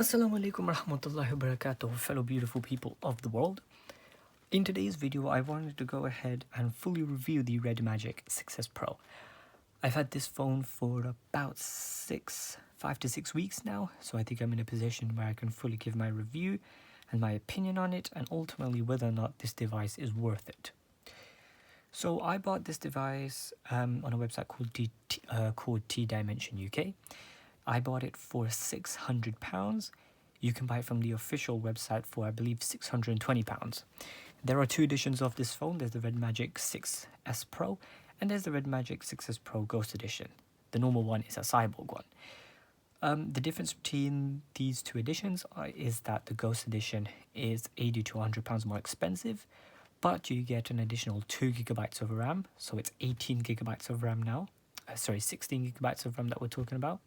Assalamu alaikum warahmatullahi wabarakatuh, fellow beautiful people of the world. In today's video, I wanted to go ahead and fully review the Red Magic 6S Pro. I've had this phone for about 5 to 6 weeks now, so I think I'm in a position where I can fully give my review and my opinion on it, and ultimately whether or not this device is worth it. So I bought this device on a website called T Dimension UK. I bought it for £600. You can buy it from the official website for, I believe, £620. There are two editions of this phone. There's the Red Magic 6S Pro and there's the Red Magic 6S Pro Ghost Edition. The normal one is a Cyborg one. The difference between these two editions is that the Ghost Edition is £80 to £100 more expensive, but you get an additional 2 gigabytes of RAM, so it's 18 gigabytes of RAM now. 16 gigabytes of RAM that we're talking about.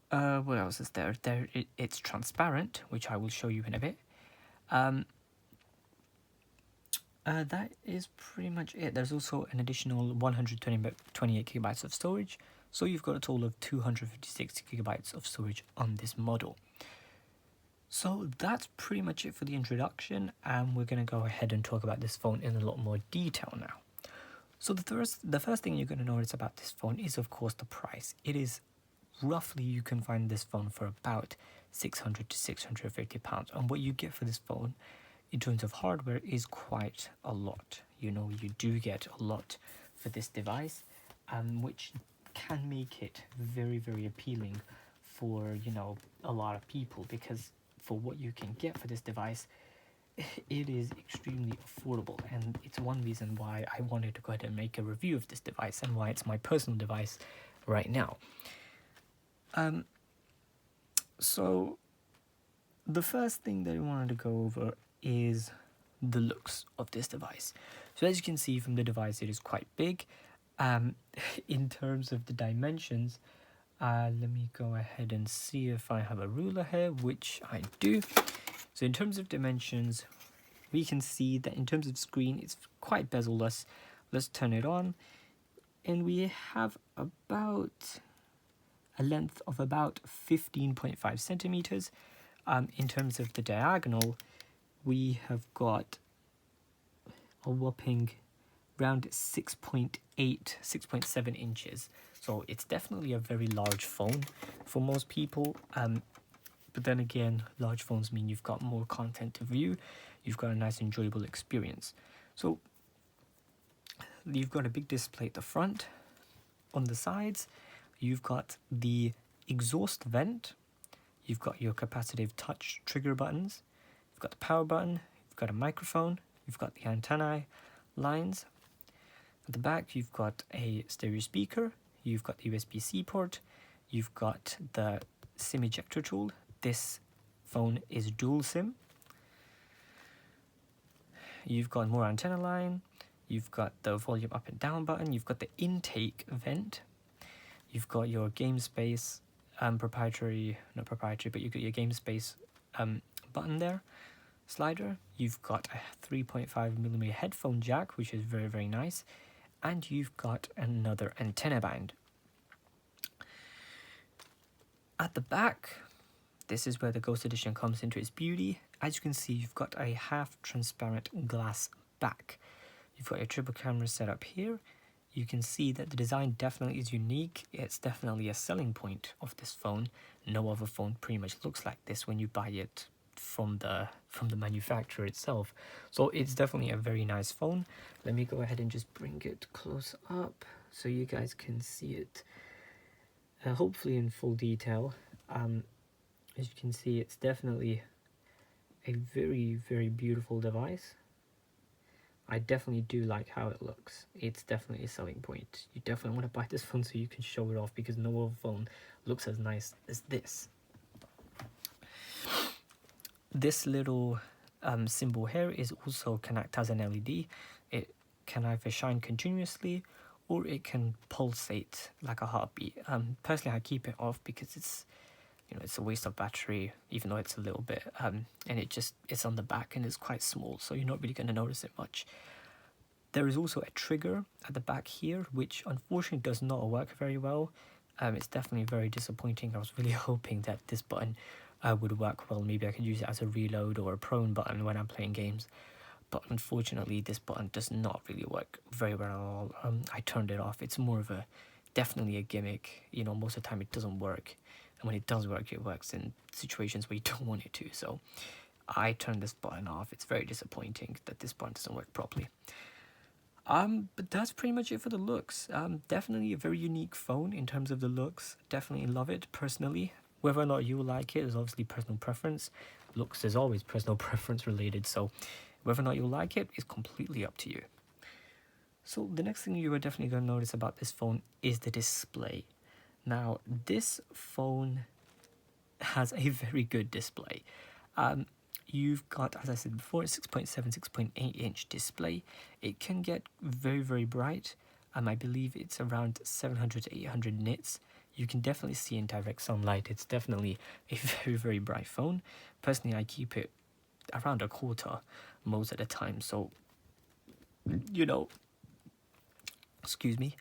What else is there? It's transparent, which I will show you in a bit. That is pretty much it. There's also an additional 128 gigabytes of storage, so you've got a total of 256 gigabytes of storage on this model. So that's pretty much it for the introduction, and we're going to go ahead and talk about this phone in a lot more detail now. So the first thing you're going to notice about this phone is, of course, the price. It is roughly, you can find this phone for about £600 to £650, and what you get for this phone in terms of hardware is quite a lot. You do get a lot for this device, which can make it very, very appealing for a lot of people, because for what you can get for this device, it is extremely affordable, and it's one reason why I wanted to go ahead and make a review of this device and why it's my personal device right now. So the first thing that I wanted to go over is the looks of this device. So as you can see from the device, it is quite big. In terms of the dimensions, let me go ahead and see if I have a ruler here, which I do. So in terms of dimensions, we can see that in terms of screen, it's quite bezel-less. Let's turn it on, and we have about a length of about 15.5 centimeters. In terms of the diagonal, we have got a whopping around 6.7 inches. So it's definitely a very large phone for most people. But then again, large phones mean you've got more content to view. You've got a nice, enjoyable experience. So you've got a big display at the front. On the sides, you've got the exhaust vent. You've got your capacitive touch trigger buttons. You've got the power button. You've got a microphone. You've got the antennae lines. At the back, you've got a stereo speaker. You've got the USB-C port. You've got the SIM ejector tool. This phone is dual SIM. You've got more antenna line. You've got the volume up and down button. You've got the intake vent. You've got your game space, not proprietary, but you've got your game space button there, slider. You've got a 3.5mm headphone jack, which is very, very nice. And you've got another antenna band. At the back, this is where the Ghost Edition comes into its beauty. As you can see, you've got a half transparent glass back. You've got your triple camera set up here. You can see that the design definitely is unique. It's definitely a selling point of this phone. No other phone pretty much looks like this when you buy it from the manufacturer itself. So it's definitely a very nice phone. Let me go ahead and just bring it close up so you guys can see it, hopefully in full detail. As you can see, it's definitely a very, very beautiful device. I definitely do like how it looks. It's definitely a selling point. You definitely want to buy this phone so you can show it off, because no other phone looks as nice as this. This little symbol here is also can act as an LED. It can either shine continuously or it can pulsate like a heartbeat. Personally, I keep it off because it's a waste of battery, even though it's a little bit, and it's on the back and it's quite small, so you're not really going to notice it much. There is also a trigger at the back here, which unfortunately does not work very well. It's definitely very disappointing. I was really hoping that this button would work well. Maybe I could use it as a reload or a prone button when I'm playing games. But unfortunately, this button does not really work very well at all. I turned it off. It's more of a, definitely a gimmick. You know, most of the time it doesn't work. And when it does work, it works in situations where you don't want it to. So I turned this button off. It's very disappointing that this button doesn't work properly. But that's pretty much it for the looks. Definitely a very unique phone in terms of the looks. Definitely love it personally. Whether or not you like it is obviously personal preference. Looks is always personal preference related, so whether or not you like it is completely up to you. So the next thing you are definitely going to notice about this phone is the display. Now, this phone has a very good display. You've got, as I said before, a 6.7, 6.8 inch display. It can get very, very bright. I believe it's around 700 to 800 nits. You can definitely see in direct sunlight. It's definitely a very, very bright phone. Personally, I keep it around a quarter most of the time. So, you know, excuse me,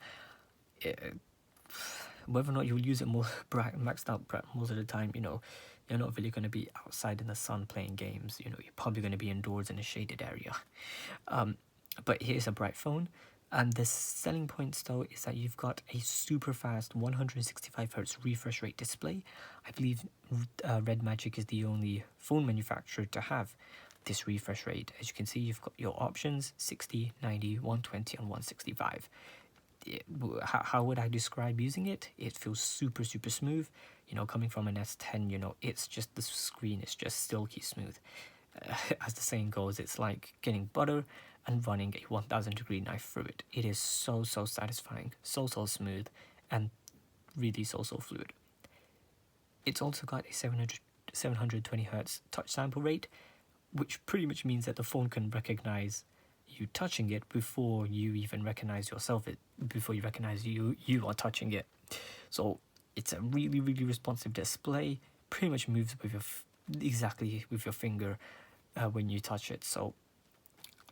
whether or not you'll use it more bright, maxed out most of the time, you know, you're not really going to be outside in the sun playing games. You know, you're probably going to be indoors in a shaded area. But here's a bright phone. And the selling points though is that you've got a super fast 165Hz refresh rate display. I believe Red Magic is the only phone manufacturer to have this refresh rate. As you can see, you've got your options 60, 90, 120 and 165. How would I describe using it? It feels super, super smooth. You know, coming from an S10, you know, it's just, the screen is just silky smooth. As the saying goes, it's like getting butter and running a 1000-degree knife through it. It is so, so satisfying, so, so smooth, and really so, so fluid. It's also got a 720 Hz touch sample rate, which pretty much means that the phone can recognize you touching it before you even recognize yourself, before you recognize you are touching it. So it's a really, really responsive display. Pretty much moves with your exactly with your finger when you touch it. So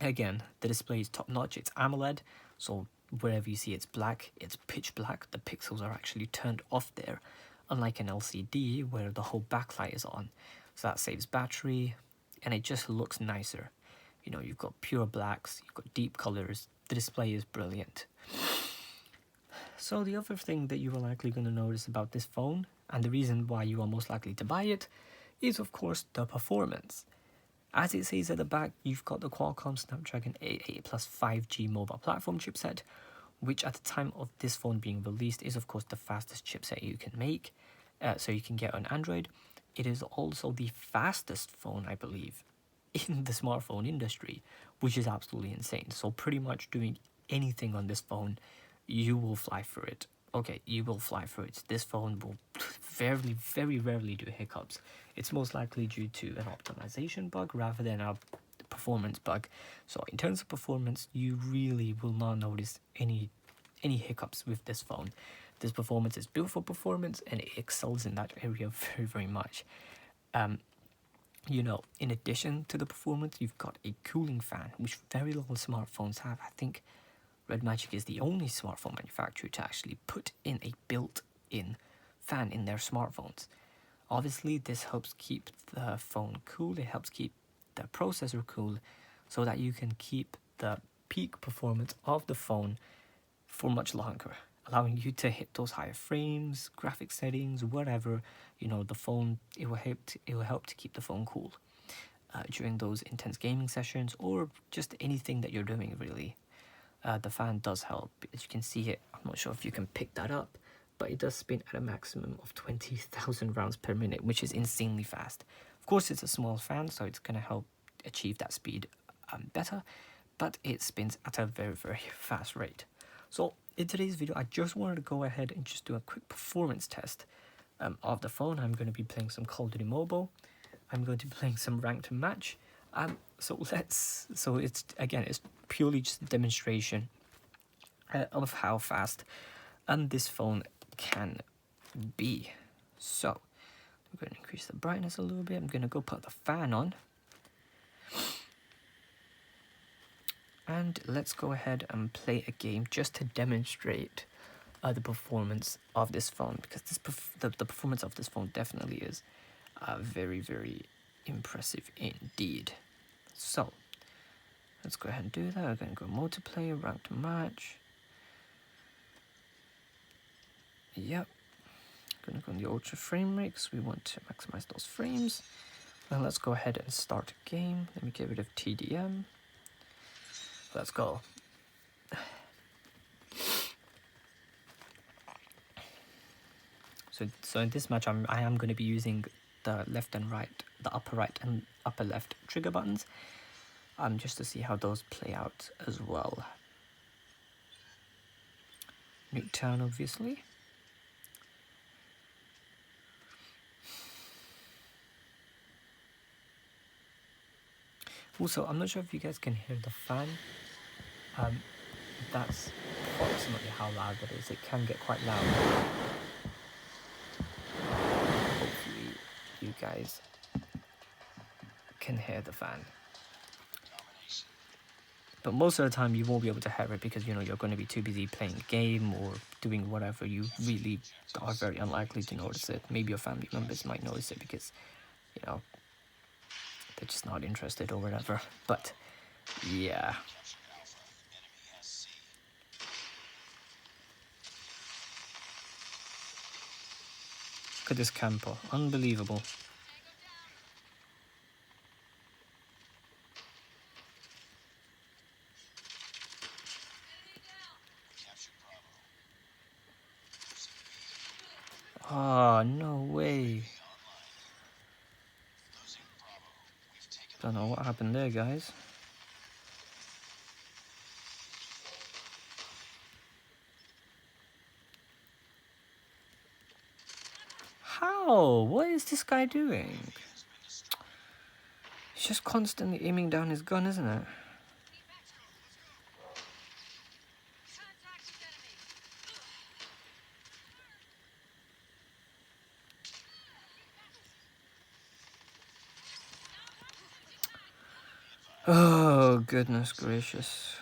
again, the display is top notch. It's AMOLED, so wherever you see it's black, it's pitch black. The pixels are actually turned off there, unlike an LCD where the whole backlight is on. So that saves battery, and it just looks nicer. You know, you've got pure blacks, you've got deep colors. The display is brilliant. So the other thing that you are likely going to notice about this phone, and the reason why you are most likely to buy it, is of course the performance. As it says at the back, you've got the Qualcomm Snapdragon 88 Plus 5G mobile platform chipset, which at the time of this phone being released is of course the fastest chipset you can make, so you can get on Android. It is also the fastest phone, I believe, in the smartphone industry, which is absolutely insane. So pretty much doing anything on this phone, you will fly through it. Okay, you will fly through it. This phone will very rarely do hiccups. It's most likely due to an optimization bug rather than a performance bug. So in terms of performance, you really will not notice any hiccups with this phone. This performance is built for performance, and it excels in that area very much. You know, in addition to the performance, you've got a cooling fan, which very little smartphones have. I think Red Magic is the only smartphone manufacturer to actually put in a built-in fan in their smartphones. Obviously, this helps keep the phone cool. It helps keep the processor cool so that you can keep the peak performance of the phone for much longer, allowing you to hit those higher frames, graphic settings, whatever. You know, the phone, it will help to keep the phone cool during those intense gaming sessions, or just anything that you're doing really. The fan does help. As you can see it, I'm not sure if you can pick that up, but it does spin at a maximum of 20,000 rounds per minute, which is insanely fast. Of course, it's a small fan, so it's going to help achieve that speed better, but it spins at a very fast rate. So in today's video, I just wanted to go ahead and just do a quick performance test of the phone. I'm going to be playing some Call of Duty Mobile. I'm going to be playing some ranked match. So it's purely just a demonstration of how fast this phone can be. So I'm going to increase the brightness a little bit. I'm going to go put the fan on. And let's go ahead and play a game just to demonstrate the performance of this phone, because the performance of this phone definitely is very, very impressive indeed. So let's go ahead and do that. We're going to go multiplayer, ranked match. Yep. Going to go on the ultra frame rate because we want to maximize those frames. And let's go ahead and start a game. Let me get rid of TDM. Let's go. So in this match, I am going to be using the left and right, the upper right and upper left trigger buttons, just to see how those play out as well. Nuketown, obviously. Also, I'm not sure if you guys can hear the fan. That's approximately how loud that is. It can get quite loud. Hopefully you guys can hear the fan. But most of the time you won't be able to hear it because, you know, you're going to be too busy playing a game or doing whatever. You really are very unlikely to notice it. Maybe your family members might notice it because, you know, they're just not interested or whatever. But yeah. Look at this camper. Unbelievable. Oh, no way. Don't know what happened there, guys. How? What is this guy doing? He's just constantly aiming down his gun, isn't it? Oh, goodness gracious.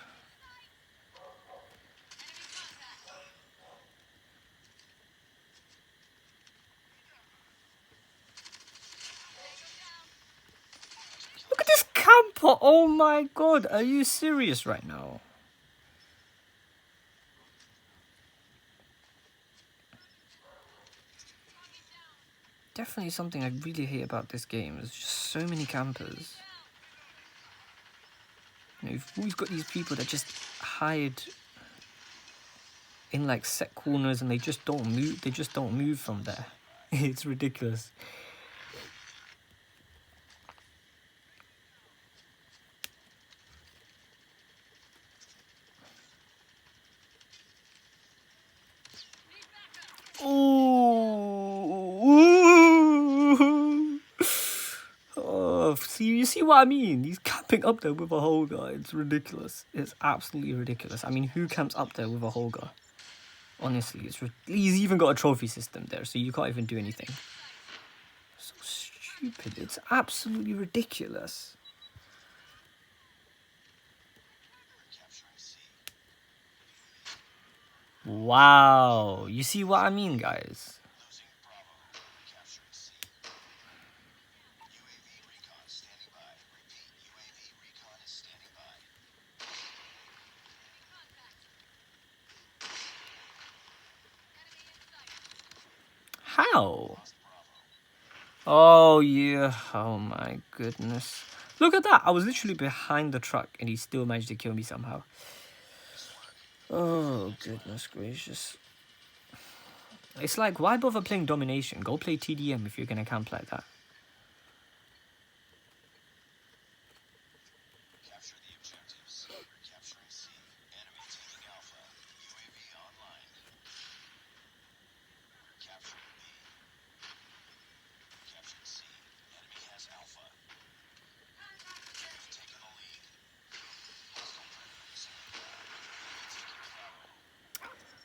Look at this camper! Oh my god, are you serious right now? Definitely something I really hate about this game. There's just so many campers. You know, you've always got these people that just hide in like set corners and they just don't move. They just don't move from there. It's ridiculous. Oh, see, you see what I mean? He's camping up there with a Holger. It's ridiculous. It's absolutely ridiculous. I mean, who camps up there with a Holger? Honestly, he's even got a trophy system there, so you can't even do anything. So stupid. It's absolutely ridiculous. Wow. You see what I mean, guys? How? Oh, yeah. Oh, my goodness. Look at that. I was literally behind the truck and he still managed to kill me somehow. Oh, goodness gracious. It's like, why bother playing Domination? Go play TDM if you're going to camp like that.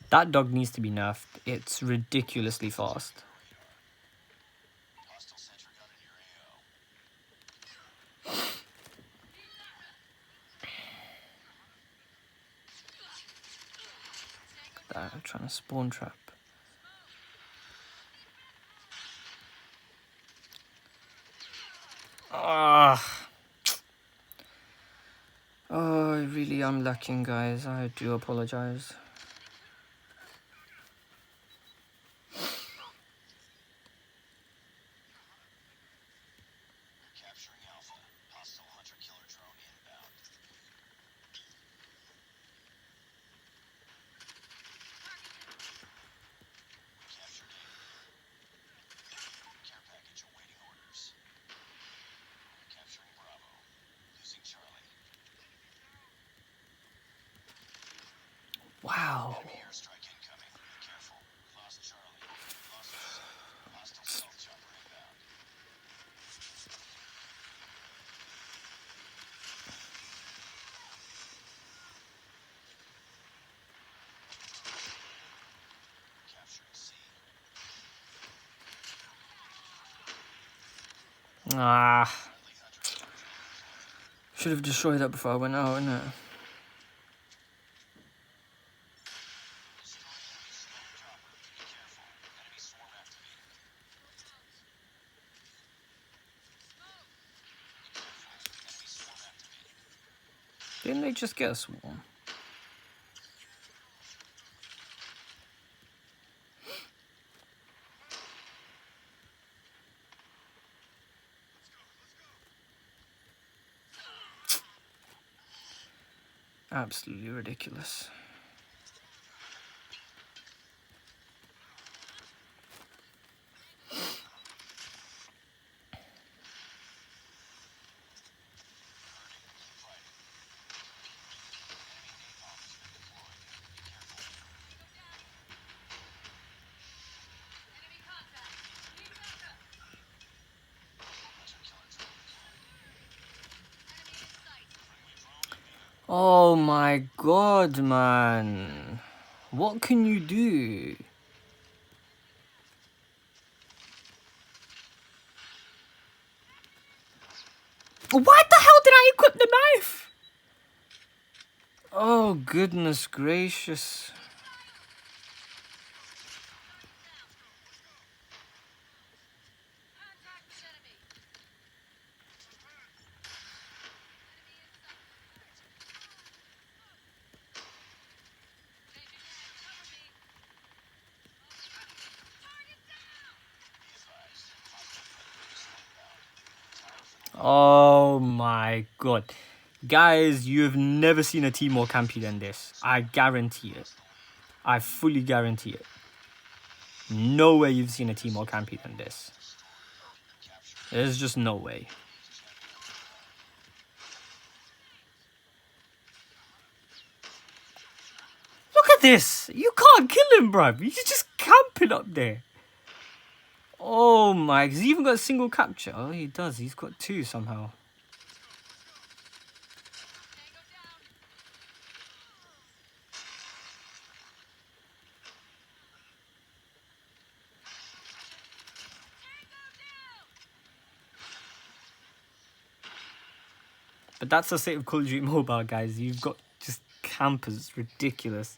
That dog needs to be nerfed. It's ridiculously fast. trying to spawn trap. Ah. Oh, really, I'm lacking, guys. I do apologize. Wow. Ah. Should have destroyed that before I went out, innit? Didn't they just get a swarm? Absolutely ridiculous. Oh my god, man. What can you do? Why the hell did I equip the knife? Oh, goodness gracious. Oh my god. Guys, you have never seen a team more campy than this. I guarantee it. I fully guarantee it. No way you've seen a team more campy than this. There's just no way. Look at this. You can't kill him, bruv. He's just camping up there. Oh my. He's even got a single capture. Oh, he does. He's got two somehow. But that's the state of Call of Duty Mobile, guys. You've got just campers. Ridiculous.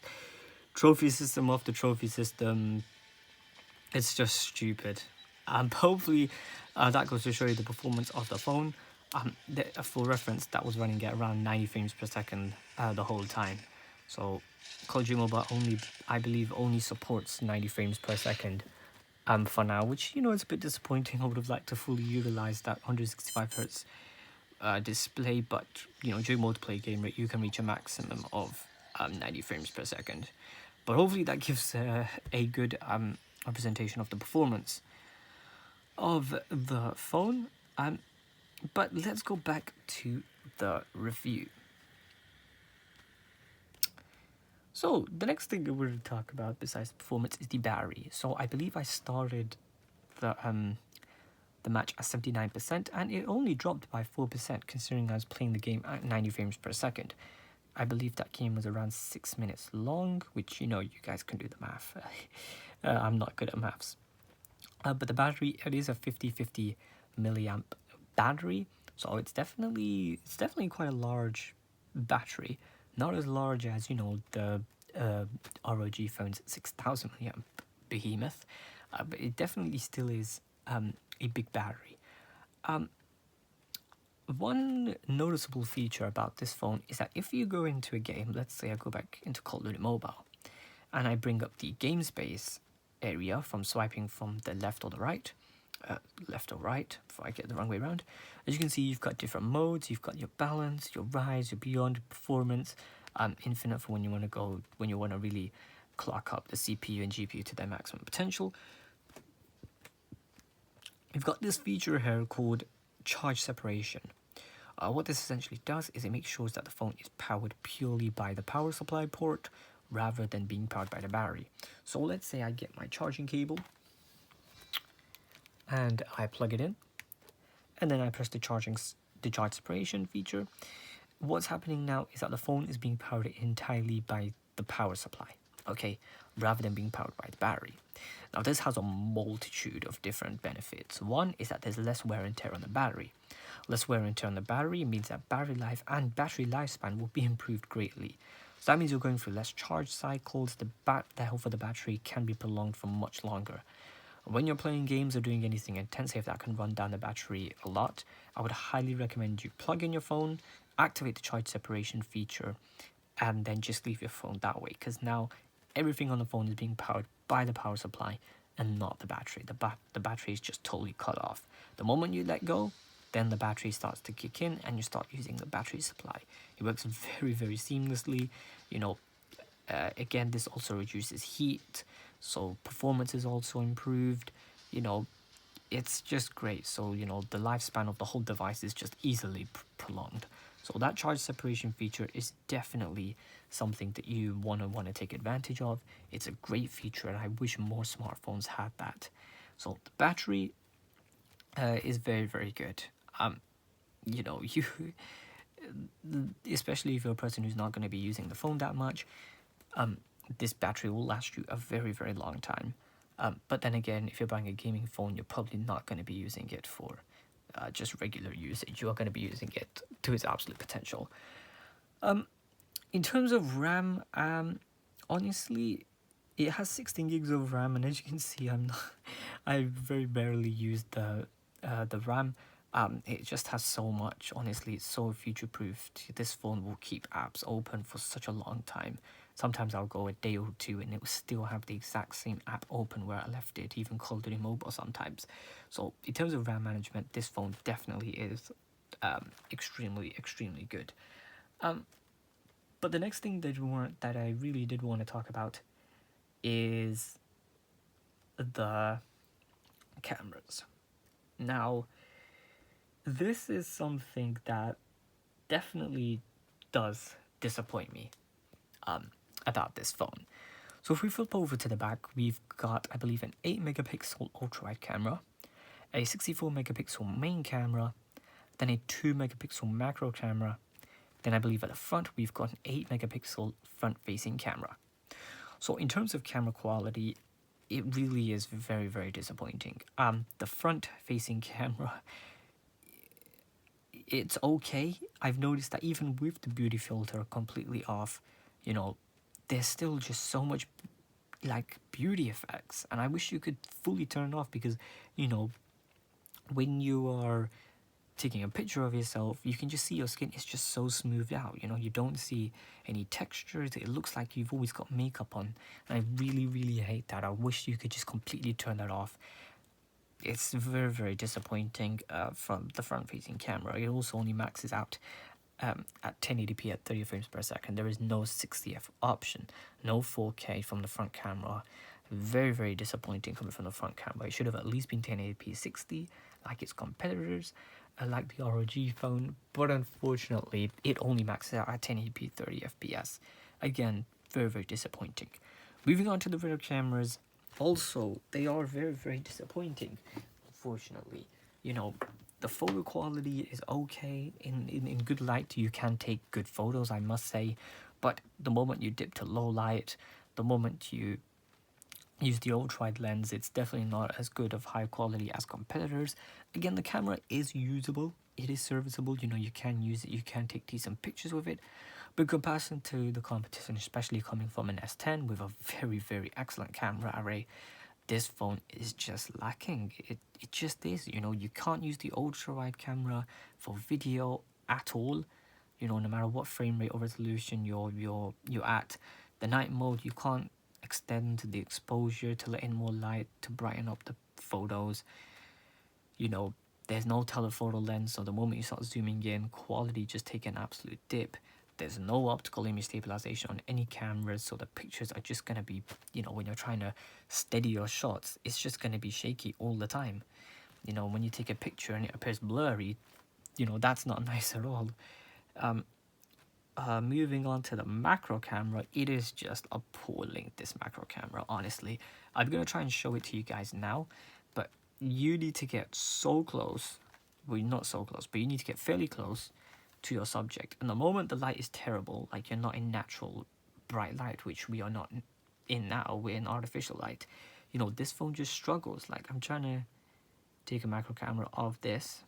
Trophy system after trophy system. It's just stupid. Hopefully, that goes to show you the performance of the phone. For reference, that was running at around 90 frames per second the whole time. So, Call of Duty Mobile I believe, only supports 90 frames per second for now, which, you know, is a bit disappointing. I would have liked to fully utilize that 165 hertz display, but, you know, during multiplayer game rate, you can reach a maximum of 90 frames per second. But hopefully that gives a good representation of the performance of the phone. But let's go back to the review. So the next thing that we're going to talk about besides performance is the battery. So I believe I started the match at 79%, and it only dropped by 4% considering I was playing the game at 90 frames per second. I believe that game was around 6 minutes long, which, you know, you guys can do the math. I'm not good at maths. But the battery, it is a 50-50 milliamp battery, so it's definitely quite a large battery. Not as large as, you know, the ROG phone's 6000 milliamp behemoth, but it definitely still is a big battery. One noticeable feature about this phone is that if you go into a game, let's say I go back into Call of Duty Mobile, and I bring up the game space area from swiping from the left or the right, left or right, before I get the wrong way around. As you can see, you've got different modes. You've got your balance, your rise, your beyond, performance, infinite for when you want to go, when you want to really clock up the CPU and GPU to their maximum potential. You've got this feature here called charge separation. What this essentially does is it makes sure that the phone is powered purely by the power supply port rather than being powered by the battery. So let's say I get my charging cable and I plug it in, and then I press the charge separation feature. What's happening now is that the phone is being powered entirely by the power supply, okay, rather than being powered by the battery. Now this has a multitude of different benefits. One is that there's less wear and tear on the battery. Less wear and tear on the battery means that battery life and battery lifespan will be improved greatly. So that means you're going through less charge cycles, the health of the battery can be prolonged for much longer. When you're playing games or doing anything intensive that can run down the battery a lot, I would highly recommend you plug in your phone, activate the charge separation feature, and then just leave your phone that way, because now everything on the phone is being powered by the power supply and not the battery. The battery is just totally cut off. The moment you let go, then the battery starts to kick in and you start using the battery supply. It works very, very seamlessly. Again, this also reduces heat, so performance is also improved. It's just great. So the lifespan of the whole device is just easily prolonged. So that charge separation feature is definitely something that you want to take advantage of. It's a great feature, and I wish more smartphones had that. So the battery is very, very good. You especially if you're a person who's not going to be using the phone that much, this battery will last you a very, very long time. But then again, if you're buying a gaming phone, you're probably not going to be using it for just regular usage. You are going to be using it to its absolute potential. In terms of RAM, honestly, it has 16 gigs of RAM, and as you can see, I very barely use the RAM. It just has so much. Honestly, it's so future-proofed. This phone will keep apps open for such a long time. Sometimes I'll go a day or two and it will still have the exact same app open where I left it, even Call of Duty Mobile sometimes. So in terms of RAM management, this phone definitely is extremely, extremely good. But the next thing that I really did want to talk about is the cameras. Now, this is something that definitely does disappoint me about this phone. So if we flip over to the back, we've got, I believe, an 8 megapixel ultra-wide camera, a 64 megapixel main camera, then a 2 megapixel macro camera. Then I believe at the front, we've got an 8 megapixel front-facing camera. So in terms of camera quality, it really is very, very disappointing. The front-facing camera, it's okay. I've noticed that even with the beauty filter completely off, there's still just so much beauty effects, and I wish you could fully turn it off, because when you are taking a picture of yourself, you can just see your skin is just so smoothed out. You don't see any textures. It looks like you've always got makeup on, and I really, really hate that. I wish you could just completely turn that off. It's very, very disappointing from the front-facing camera. It also only maxes out at 1080p at 30 frames per second. There is no 60f option, no 4K from the front camera. Very, very disappointing coming from the front camera. It should have at least been 1080p 60 like its competitors, like the ROG phone, but unfortunately it only maxes out at 1080p 30 fps. Again, very, very disappointing. Moving on to the rear cameras, also they are very, very disappointing, unfortunately. The photo quality is okay. In good light, you can take good photos, I must say. But the moment you dip to low light, the moment you use the ultra-wide lens, it's definitely not as good of high quality as competitors. Again, the camera is usable. It is serviceable. You can use it. You can take decent pictures with it. But in comparison to the competition, especially coming from an S10 with a very, very excellent camera array, this phone is just lacking. It just is. You know, you can't use the ultra wide camera for video at all. You know, no matter what frame rate or resolution you're at. The night mode, you can't extend the exposure to let in more light to brighten up the photos. You know, there's no telephoto lens, so the moment you start zooming in, quality just take an absolute dip. There's no optical image stabilization on any cameras, so the pictures are just gonna be, you know, when you're trying to steady your shots, it's just gonna be shaky all the time. You know, when you take a picture and it appears blurry, you know, that's not nice at all. Moving on to the macro camera, it is just appalling, this macro camera, honestly. I'm gonna try and show it to you guys now, but you need to get so close, well, not so close, but you need to get fairly close to your subject. And the moment the light is terrible, like you're not in natural bright light, which we are not in now, we're in artificial light, you know, this phone just struggles. Like, I'm trying to take a macro camera of this,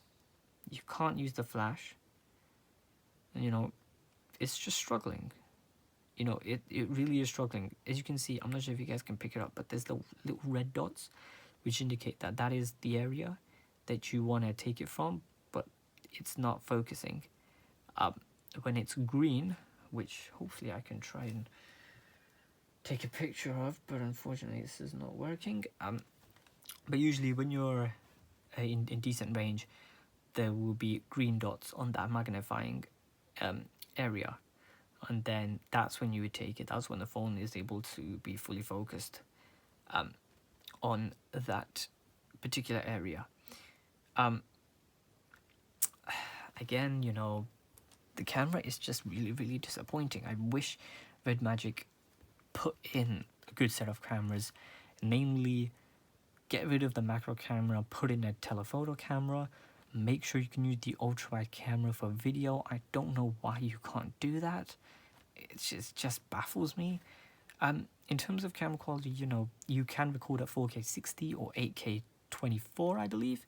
you can't use the flash, and you know, it's just struggling. You know, it really is struggling. As you can see, I'm not sure if you guys can pick it up, but there's the little red dots which indicate that that is the area that you want to take it from, but it's not focusing. When it's green, which hopefully I can try and take a picture of, but unfortunately this is not working. But usually when you're in decent range, there will be green dots on that magnifying area, and then that's when you would take it. That's when the phone is able to be fully focused on that particular area. Again, you know, the camera is just really, really disappointing. I wish Red Magic put in a good set of cameras, namely get rid of the macro camera, put in a telephoto camera, make sure you can use the ultra wide camera for video. I don't know why you can't do that. It just baffles me. In terms of camera quality, you know, you can record at 4K 60 or 8K 24, I believe.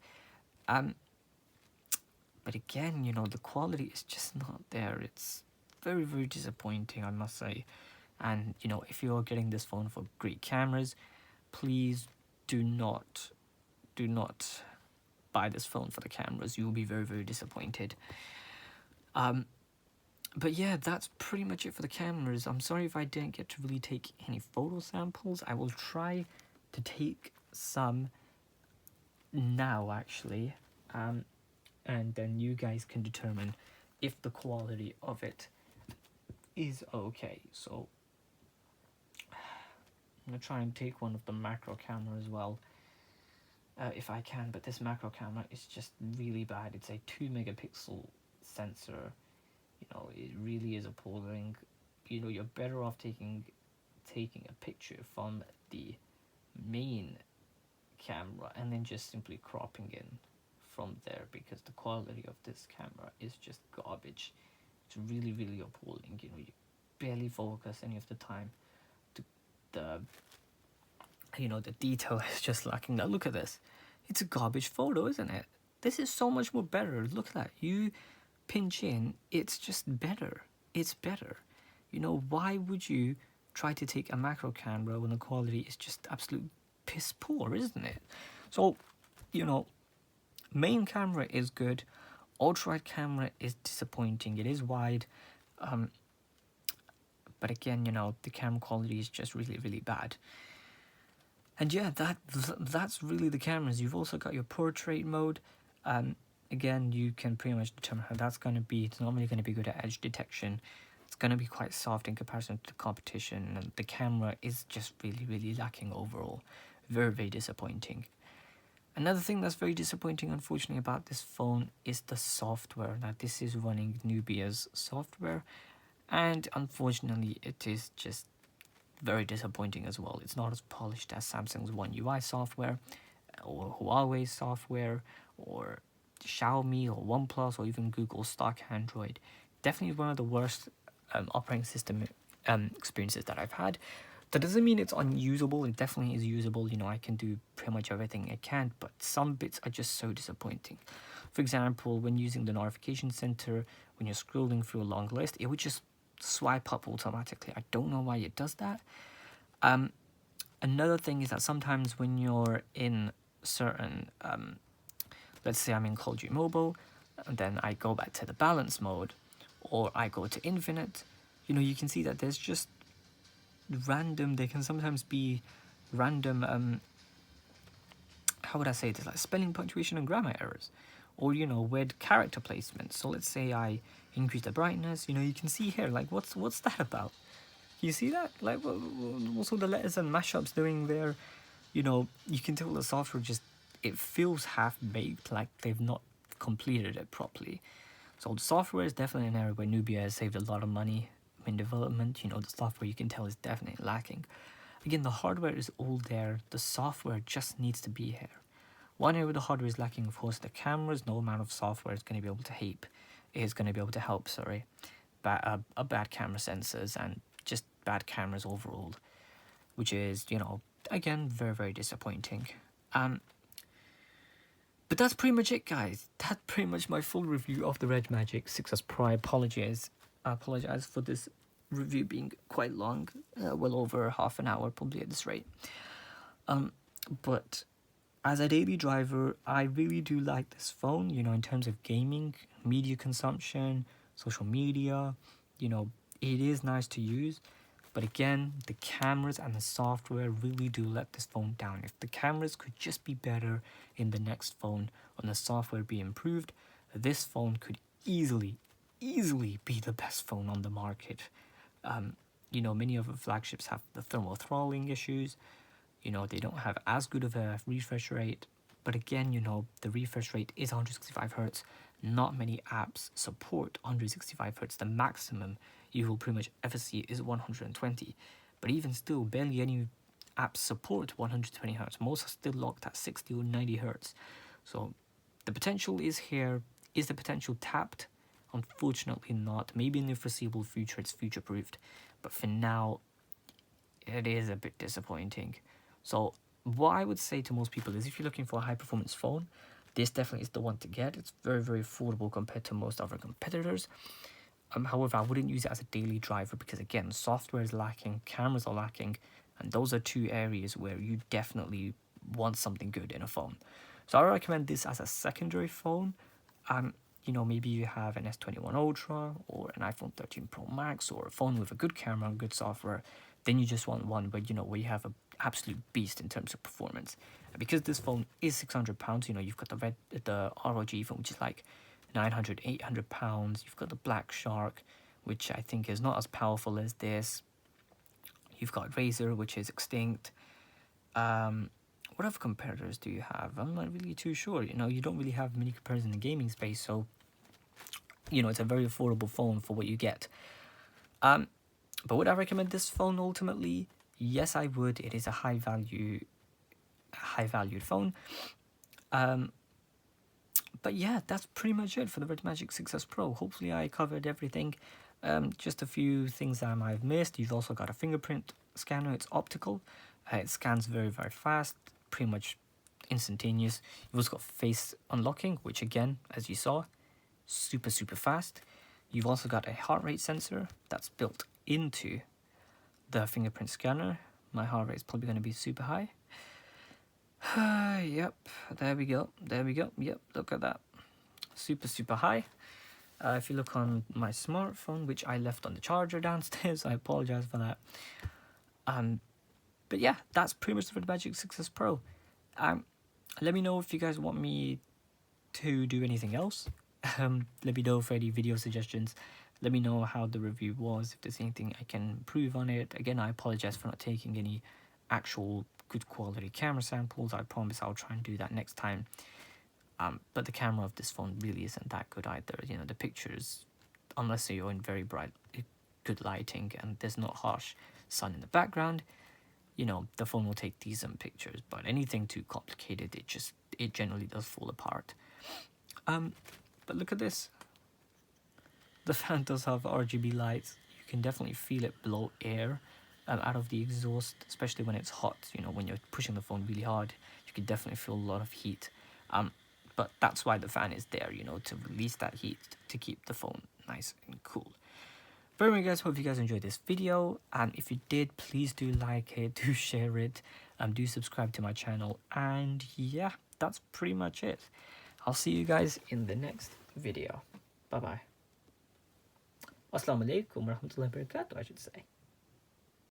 But again, you know, the quality is just not there. It's very, very disappointing, I must say. And, you know, if you're getting this phone for great cameras, please do not buy this phone for the cameras. You will be very, very disappointed. But yeah, that's pretty much it for the cameras. I'm sorry if I didn't get to really take any photo samples. I will try to take some now, actually. And then you guys can determine if the quality of it is okay. So I'm gonna try and take one of the macro camera as well, if I can, but this macro camera is just really bad. It's a 2 megapixel sensor. You know, it really is appalling. You know, you're better off taking a picture from the main camera and then just simply cropping in from there, because the quality of this camera is just garbage. It's really, really appalling. You know, you barely focus any of the time. The detail is just lacking. Now look at this. It's a garbage photo, isn't it? This is so much more better. Look at that. You pinch in, it's just better. It's better. You know, why would you try to take a macro camera when the quality is just absolute piss poor, isn't it? So, you know, main camera is good. Ultra wide camera is disappointing. It is wide. But again, you know, the camera quality is just really, really bad. And yeah, that's really the cameras. You've also got your portrait mode. Again, you can pretty much determine how that's going to be. It's not really going to be good at edge detection. It's going to be quite soft in comparison to the competition. And the camera is just really, really lacking overall. Very, very disappointing. Another thing that's very disappointing, unfortunately, about this phone is the software. Now, this is running Nubia's software. And unfortunately, it is just very disappointing as well. It's not as polished as Samsung's One UI software, or Huawei software, or Xiaomi, or OnePlus, or even Google's stock Android. Definitely one of the worst operating system experiences that I've had. That doesn't mean it's unusable. It definitely is usable. You know, I can do pretty much everything I can, but some bits are just so disappointing. For example, when using the notification center, when you're scrolling through a long list, it would just swipe up automatically. I don't know why it does that. Another thing is that sometimes when you're in certain, let's say I'm in Call of Duty Mobile, and then I go back to the balance mode, or I go to infinite, you know, you can see that there's just random, there can sometimes be random, how would I say this, like spelling, punctuation, and grammar errors, or, you know, weird character placement. So let's say I increase the brightness, you know, you can see here, like, what's that about? You see that? Like, what's all the letters and mashups doing there? You know, you can tell the software just, it feels half-baked, like they've not completed it properly. So the software is definitely an area where Nubia has saved a lot of money in development. You know, the software, you can tell, is definitely lacking. Again, the hardware is all there. The software just needs to be here. One area where the hardware is lacking, of course, the cameras. No amount of software is going to be able to help, a bad camera sensors and just bad cameras overall, which is, you know, again, very, very disappointing. But that's pretty much it, guys. That's pretty much my full review of the Red Magic 6S Pro. I apologize for this review being quite long, well over half an hour probably at this rate. But as a daily driver, I really do like this phone, you know, in terms of gaming, media consumption, social media, you know, it is nice to use. But again, the cameras and the software really do let this phone down. If the cameras could just be better in the next phone and the software be improved, this phone could easily be the best phone on the market. You know, many of the flagships have the thermal throttling issues. You know, they don't have as good of a refresh rate. But again, you know, the refresh rate is 165 Hertz. Not many apps support 165 Hertz. The maximum you will pretty much ever see is 120. But even still, barely any apps support 120 Hertz. Most are still locked at 60 or 90 Hertz. So the potential is here. Is the potential tapped? Unfortunately not. Maybe in the foreseeable future it's future-proofed. But for now, it is a bit disappointing. So what I would say to most people is if you're looking for a high-performance phone, this definitely is the one to get. It's very, very affordable compared to most other competitors. However, I wouldn't use it as a daily driver because, again, software is lacking, cameras are lacking, and those are two areas where you definitely want something good in a phone. So I recommend this as a secondary phone. You know, maybe you have an S21 Ultra or an iPhone 13 Pro Max or a phone with a good camera and good software. Then you just want one where, you know, where you have an absolute beast in terms of performance. And because this phone is £600, you know, you've got the ROG phone, which is like 900, 800 pounds. You've got the Black Shark, which I think is not as powerful as this. You've got Razer, which is extinct. What other competitors do you have? I'm not really too sure. You know, you don't really have many competitors in the gaming space, so, you know, it's a very affordable phone for what you get. But would I recommend this phone ultimately? Yes, I would. It is a high valued phone. But yeah, that's pretty much it for the Red Magic 6S Pro. Hopefully I covered everything. Just a few things that I might have missed. You've also got a fingerprint scanner. It's optical. It scans very, very fast, pretty much instantaneous. You've also got face unlocking, which again, as you saw, super, super fast. You've also got a heart rate sensor that's built into the fingerprint scanner. My heart rate is probably going to be super high. Yep, there we go. Yep, look at that. Super, super high. If you look on my smartphone, which I left on the charger downstairs, I apologize for that. But yeah, that's pretty much the Red Magic 6S Pro. Let me know if you guys want me to do anything else. Let me know for any video suggestions. Let me know how the review was, if there's anything I can improve on it. Again, I apologize for not taking any actual good quality camera samples. I promise I'll try and do that next time. But the camera of this phone really isn't that good either. You know, the pictures, unless you're in very bright, good lighting and there's not harsh sun in the background, you know, the phone will take decent pictures. But anything too complicated, it generally does fall apart. But look at this. The fan does have RGB lights. You can definitely feel it blow air out of the exhaust, especially when it's hot. You know, when you're pushing the phone really hard, you can definitely feel a lot of heat. But that's why the fan is there, you know, to release that heat, to keep the phone nice and cool. But anyway guys, hope you guys enjoyed this video. If you did, please do like it, do share it, do subscribe to my channel, and yeah, that's pretty much it. I'll see you guys in the next video. Bye bye. Wassalamu alaikum warahmatullahi wabarakatuh, I should say.